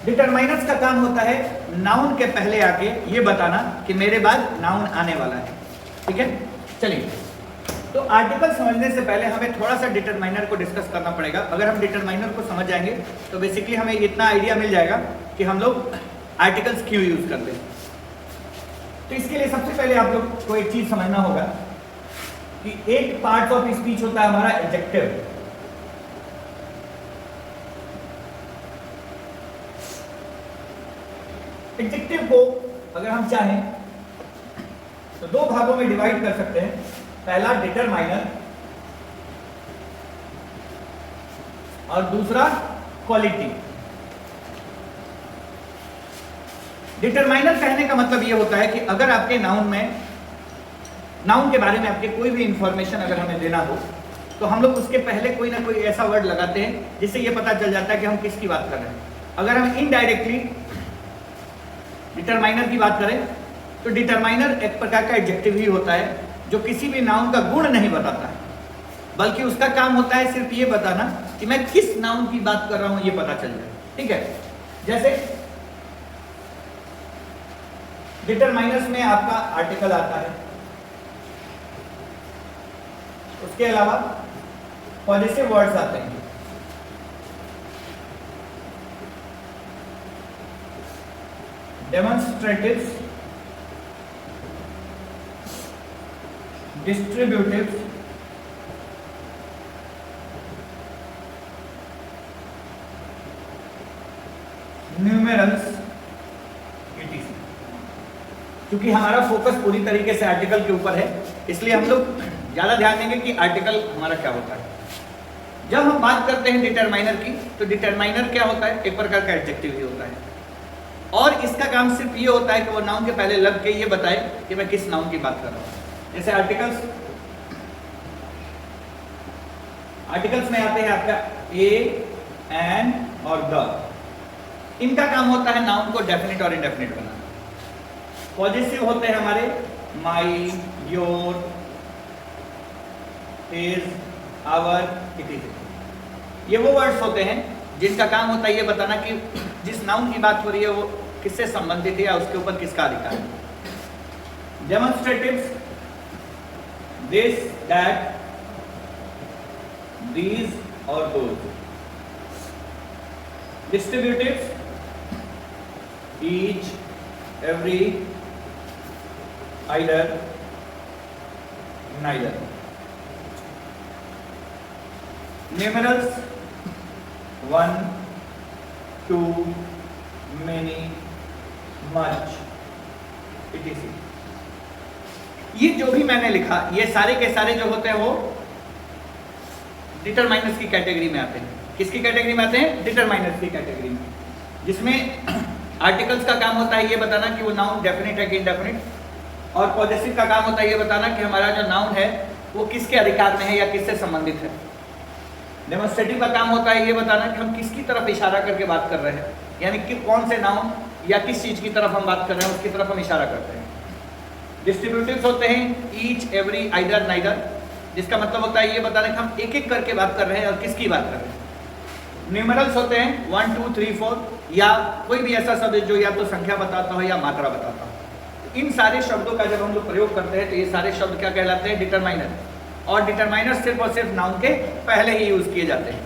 Determiners का काम होता है नाउन के पहले आके ये बताना कि मेरे बाद नाउन आने वाला है। ठीक है, चलिए। तो आर्टिकल समझने से पहले हमें थोड़ा सा डिटरमाइनर को डिस्कस करना पड़ेगा। अगर हम डिटरमाइनर को समझ जाएंगे तो बेसिकली हमें इतना आइडिया मिल जाएगा कि हम लोग आर्टिकल्स क्यों यूज करते हैं। तो इसके लिए सबसे पहले आप लोग को एक चीज समझना होगा कि एक पार्ट ऑफ स्पीच होता है हमारा एडजेक्टिव। एडजेक्टिव को अगर हम चाहें तो दो भागों में डिवाइड कर सकते हैं। पहला डिटरमाइनर और दूसरा क्वालिटी। डिटरमाइनर कहने का मतलब यह होता है कि अगर आपके नाउन के बारे में आपके कोई भी इंफॉर्मेशन अगर हमें देना हो तो हम लोग उसके पहले कोई ना कोई ऐसा वर्ड लगाते हैं जिससे यह पता चल जाता है कि हम किसकी बात कर रहे हैं। अगर हम इनडायरेक्टली डिटरमाइनर की बात करें तो डिटरमाइनर एक प्रकार का एडजेक्टिव ही होता है जो किसी भी नाउन का गुण नहीं बताता है, बल्कि उसका काम होता है सिर्फ ये बताना कि मैं किस नाउन की बात कर रहा हूं ये पता चल जाए। ठीक है, जैसे डिटरमाइनर्स में आपका आर्टिकल आता है, उसके अलावा पॉजिटिव वर्ड्स आते हैं। डेमोन्स्ट्रेटिव्स, डिस्ट्रीब्यूटिव्स, न्यूमेरल्स, etc। क्योंकि हमारा फोकस पूरी तरीके से आर्टिकल के ऊपर है, इसलिए हम लोग ज्यादा ध्यान देंगे कि आर्टिकल हमारा क्या होता है। जब हम बात करते हैं डिटरमाइनर की तो डिटरमाइनर क्या होता है, एक प्रकार का एडजेक्टिव ही होता है और इसका काम सिर्फ ये होता है कि वो नाउन के पहले लग के ये बताए कि मैं किस नाउन की बात कर रहा हूं। जैसे आर्टिकल्स में आते हैं आपका ए, एन और द। इनका काम होता है नाउन को डेफिनेट और इंडेफिनेट बनाना। पॉजिटिव होते हैं हमारे माई, योर, हिज, आवर, etc। ये वो वर्ड्स होते हैं जिनका काम होता है ये बताना कि जिस नाउन की बात हो रही है वो किससे संबंधित है या उसके ऊपर किसका अधिकार है। डेमोन्स्ट्रेटिव्स, दिस, दैट, these और those। डिस्ट्रीब्यूटिव्स, each, every, either, neither। Numerals, one, two, many, much, etc। ये जो भी मैंने लिखा ये सारे के सारे जो होते हैं वो डिटरमाइनर्स की कैटेगरी में आते हैं। किसकी कैटेगरी में आते हैं? डिटरमाइनर्स की कैटेगरी में, जिसमें आर्टिकल्स का काम होता है ये बताना कि वो नाउन डेफिनेट है कि इंडेफिनेट, और पॉजिटिव का काम होता है ये बताना कि हमारा जो नाउन है वो किसके अधिकार में है या किससे संबंधित है। डेमोन्स्ट्रेटिव का काम होता है ये बताना कि हम किसकी तरफ इशारा करके बात कर रहे हैं, यानी कि कौन से नाउन या किस चीज की तरफ हम बात कर रहे हैं उसकी तरफ हम इशारा करते हैं। डिस्ट्रीब्यूटिव्स होते हैं ईच, एवरी, आइदर, नाइदर, जिसका मतलब होता है ये बताना कि हम एक एक करके बात कर रहे हैं और किसकी बात कर रहे हैं। न्यूमेरल्स होते हैं 1, 2, 3, 4, या कोई भी ऐसा शब्द जो या तो संख्या बताता हो या मात्रा बताता हो। इन सारे शब्दों का जब हम लोग प्रयोग करते हैं तो ये सारे शब्द क्या कहलाते हैं? डिटरमाइनर। और डिटरमाइनर सिर्फ और सिर्फ नाउन के पहले ही यूज किए जाते हैं।